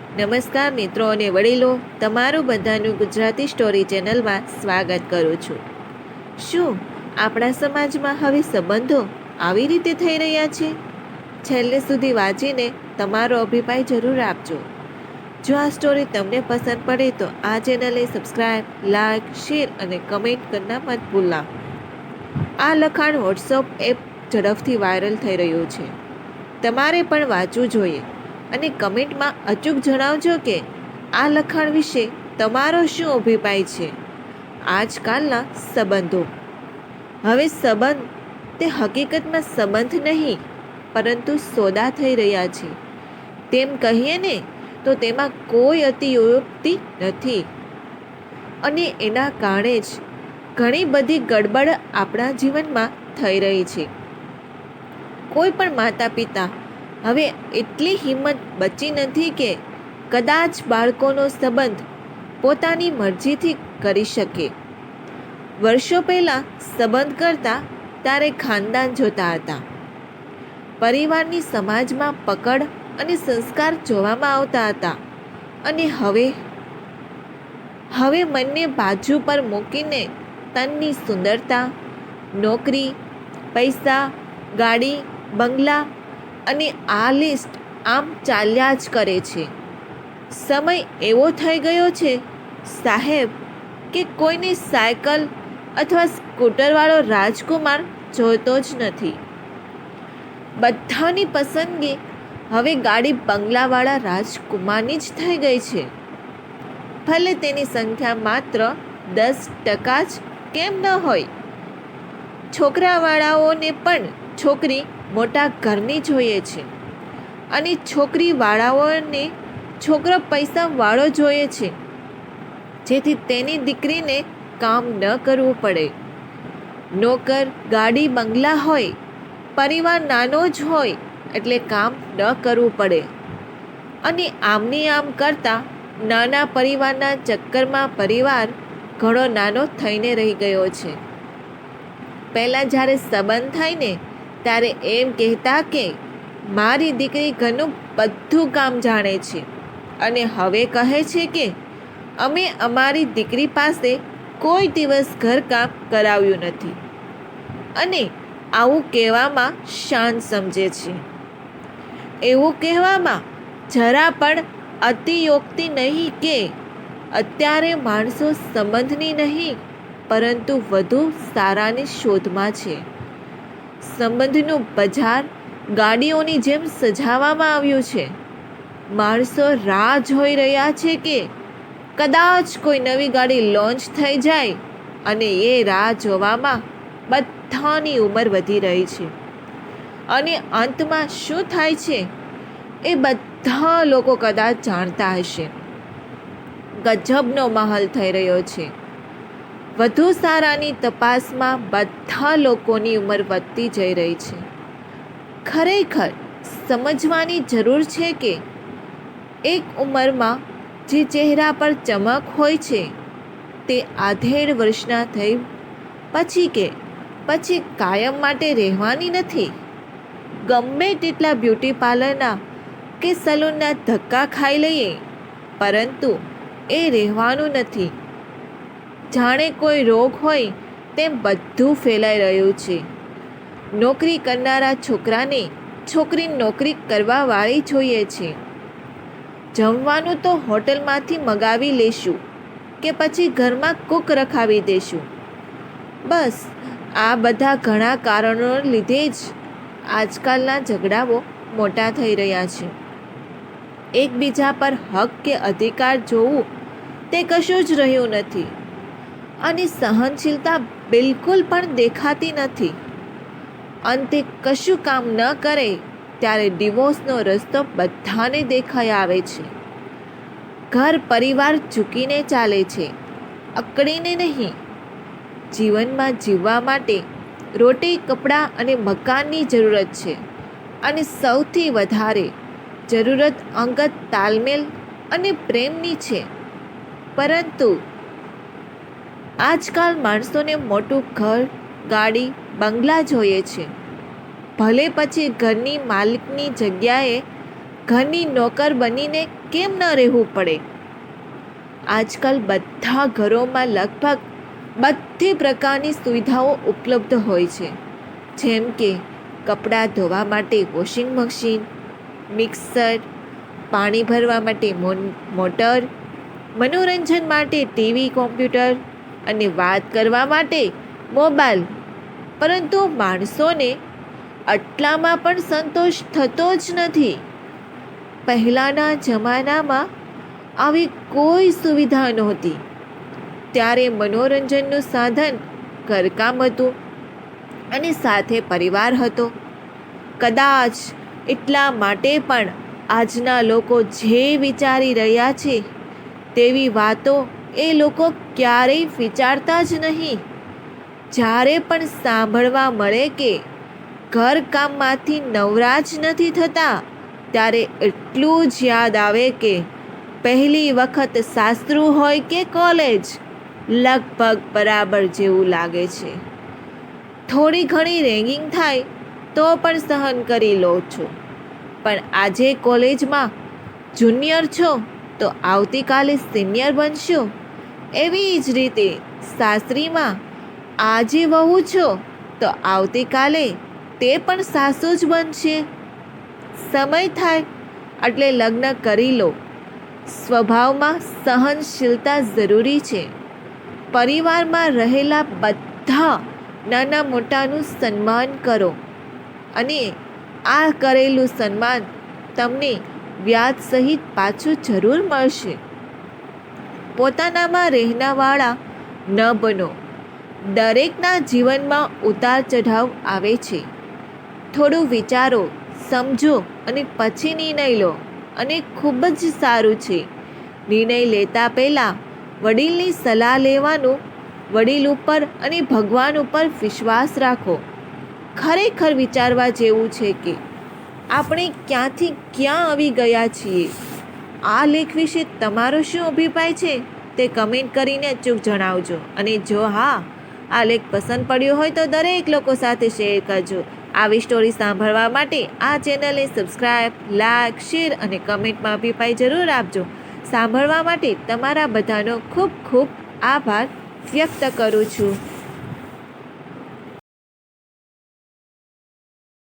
નમસ્કાર મિત્રો અને વડીલો, તમારું બધાનું ગુજરાતી સ્ટોરી ચેનલમાં સ્વાગત કરું છું. શું આપણા સમાજમાં હવે સંબંધો આવી રીતે થઈ રહ્યા છે? છેલ્લે સુધી વાંચીને તમારો અભિપ્રાય જરૂર આપજો. જો આ સ્ટોરી તમને પસંદ પડે તો આ ચેનલને સબસ્ક્રાઈબ, લાઈક, શેર અને કમેન્ટ કરના મત ભૂલના. આ લખાણ વોટ્સઅપ એપ ઝડપથી વાયરલ થઈ રહ્યું છે. તમારે પણ વાંચવું જોઈએ અને કમેન્ટમાં અચૂક જણાવજો કે આ લખાણ વિશે તમારો શું અભિપ્રાય છે. આજકાલના સંબંધો. હવે સંબંધ તે હકીકતમાં સંબંધ નહીં પરંતુ સોદા થઈ રહ્યા છે. તેમ કહીએ ને તો તેમાં કોઈ અતિયોક્તિ નથી અને એના કારણે જ ઘણી બધી ગડબડ આપણા જીવનમાં થઈ રહી છે. કોઈ પણ માતા પિતા હવે એટલી હિંમત બચી નથી કે કદાચ બાળકોનો સંબંધ પોતાની મરજીથી કરી શકે. વર્ષો પહેલાં સંબંધ કરતા ત્યારે ખાનદાન જોતા હતા. પરિવારની સમાજમાં પકડ અને સંસ્કાર જોવામાં આવતા હતા અને હવે મનને બાજુ પર મૂકીને તનની સુંદરતા, નોકરી, પૈસા, ગાડી, બંગલા અને આ લિસ્ટ આમ ચાલ્યા જ કરે છે. સમય એવો થઈ ગયો છે સાહેબ કે કોઈને સાયકલ અથવા સ્કૂટરવાળો રાજકુમાર જોઈતો જ નથી. બધાની પસંદગી હવે ગાડી બંગલાવાળા રાજકુમારની જ થઈ ગઈ છે. ભલે તેની સંખ્યા માત્ર 10% જ કેમ ન હોય. છોકરાવાળાઓને પણ છોકરી મોટા ઘરની જોઈએ છે અને છોકરીવાળાઓને છોકરો પૈસાવાળો જોઈએ છે, જેથી તેની દીકરીને કામ ન કરવું પડે. નોકર, ગાડી, બંગલા હોય, પરિવાર નાનો જ હોય એટલે કામ ન કરવું પડે અને આમની આમ કરતાં નાના પરિવારના ચક્કરમાં પરિવાર ઘણો નાનો થઈને રહી ગયો છે. પહેલાં જ્યારે સંબંધ થાય ને ત્યારે એમ કહેતા કે મારી દીકરી ઘરનું બધું કામ જાણે છે અને હવે કહે છે કે અમે અમારી દીકરી પાસે કોઈ દિવસ ઘરકામ કરાવ્યું નથી અને આવું કહેવામાં શાન સમજે છે. એવું કહેવામાં જરા પણ અતિયોક્તિ નહીં કે અત્યારે માણસો સંબંધની નહીં પરંતુ વધુ સારાની શોધમાં છે. સંબંધનું બજાર ગાડીઓની જેમ સજાવવામાં આવ્યું છે. માણસો રાહ જોઈ રહ્યા છે કે કદાચ કોઈ નવી ગાડી લોન્ચ થઈ જાય અને એ રાહ જોવામાં બધાની ઉંમર વધી રહી છે અને અંતમાં શું થાય છે એ બધા લોકો કદાચ જાણતા હશે. ગજબનો માહોલ થઈ રહ્યો છે. વધુ સારાની તપાસમાં બધા લોકોની ઉંમર વધતી જઈ રહી છે. ખરેખર સમજવાની જરૂર છે કે એક ઉંમરમાં જે ચહેરા પર ચમક હોય છે તે આધેડ વર્ષના થઈ પછી કાયમ માટે રહેવાની નથી. ગમે તેટલા બ્યુટી પાર્લરના કે સલૂનના ધક્કા ખાઈ લઈએ પરંતુ એ રહેવાનું નથી. જાણે કોઈ રોગ હોય તેમ બધું ફેલાઈ રહ્યું છે. નોકરી કરનારા છોકરાને છોકરી નોકરી કરવાવાળી જોઈએ છે. જમવાનું તો હોટલમાંથી મગાવી લેશું કે પછી ઘરમાં કૂક રખાવી દેશું. બસ આ બધા ઘણા કારણોને લીધે જ આજકાલના ઝઘડાઓ મોટા થઈ રહ્યા છે. એકબીજા પર હક કે અધિકાર જોવું તે કશું જ રહ્યું નથી અને સહનશીલતા બિલકુલ પણ દેખાતી નથી. અંતે કશું કામ ન કરે ત્યારે ડિવોર્સનો રસ્તો બધાને દેખાઈ આવે છે. ઘર પરિવાર ઝૂકીને ચાલે છે, અકળીને નહીં. જીવનમાં જીવવા માટે રોટી, કપડાં અને મકાનની જરૂરત છે અને સૌથી વધારે જરૂરત અંગત તાલમેલ અને પ્રેમની છે. પરંતુ આજકાલ માણસોને મોટું ઘર, ગાડી, બંગલા જોઈએ છે. ભલે પછી ઘરની માલિકની જગ્યાએ ઘરની નોકર બનીને કેમ ન રહેવું પડે? આજકાલ બધા ઘરોમાં લગભગ બધી પ્રકારની સુવિધાઓ ઉપલબ્ધ હોય છે, જેમ કે કપડાં ધોવા માટે વોશિંગ મશીન, મિક્સર, પાણી ભરવા માટે મોટર, મનોરંજન માટે ટીવી, કોમ્પ્યુટર અને વાત કરવા માટે મોબાઈલ. પરંતુ માણસોને આટલામાં પણ સંતોષ થતો જ નથી. પહેલાંના જમાનામાં આવી કોઈ સુવિધા નહોતી. ત્યારે મનોરંજનનું સાધન ઘરકામ હતું અને સાથે પરિવાર હતો. કદાચ એટલા માટે પણ આજના લોકો જે વિચારી રહ્યા છે તેવી વાતો એ લોકો ક્યારેય વિચારતા જ નહીં. જ્યારે પણ સાંભળવા મળે કે ઘરકામમાંથી નવરા જ નથી થતા, ત્યારે એટલું જ યાદ આવે કે પહેલી વખત સાસરું હોય કે કોલેજ, લગભગ બરાબર જેવું લાગે છે. થોડી ઘણી રેગિંગ થાય તો પણ સહન કરી લો છો, પણ આજે કોલેજમાં જુનિયર છો તો આવતીકાલે સિનિયર બનશો. એવી જ રીતે સાસરીમાં આજે વહુ છો તો આવતીકાલે તે પણ સાસુ જ બનશે. સમય થાય એટલે લગ્ન કરી લો. સ્વભાવમાં સહનશીલતા જરૂરી છે. પરિવારમાં રહેલા બધા નાના મોટાનું સન્માન કરો અને આ કરેલું સન્માન તમને વ્યાજ સહિત પાછું જરૂર મળશે. પોતાનામાં રહેનાવાળા ન બનો. દરેકના જીવનમાં ઉતાર ચઢાવ આવે છે. થોડું વિચારો, સમજો અને પછી નિર્ણય લો, અને ખૂબ જ સારું છે. નિર્ણય લેતા પહેલાં વડીલની સલાહ લેવાનું. વડીલ ઉપર અને ભગવાન ઉપર વિશ્વાસ રાખો. ખરેખર વિચારવા જેવું છે કે આપણે ક્યાંથી ક્યાં આવી ગયા છીએ. આ લેખ વિશે તમારો શું અભિપ્રાય છે તે કમેન્ટ કરીને અચૂક જણાવજો. અને જો આ લેખ પસંદ પડ્યો હોય તો દરેક લોકો સાથે શેર કરજો. આવી સ્ટોરી સાંભળવા માટે આ ચેનલને સબસ્ક્રાઈબ, લાઈક, શેર અને કમેન્ટમાં અભિપ્રાય જરૂર આપજો. સાંભળવા માટે તમારા બધાનો ખૂબ ખૂબ આભાર વ્યક્ત કરું છું.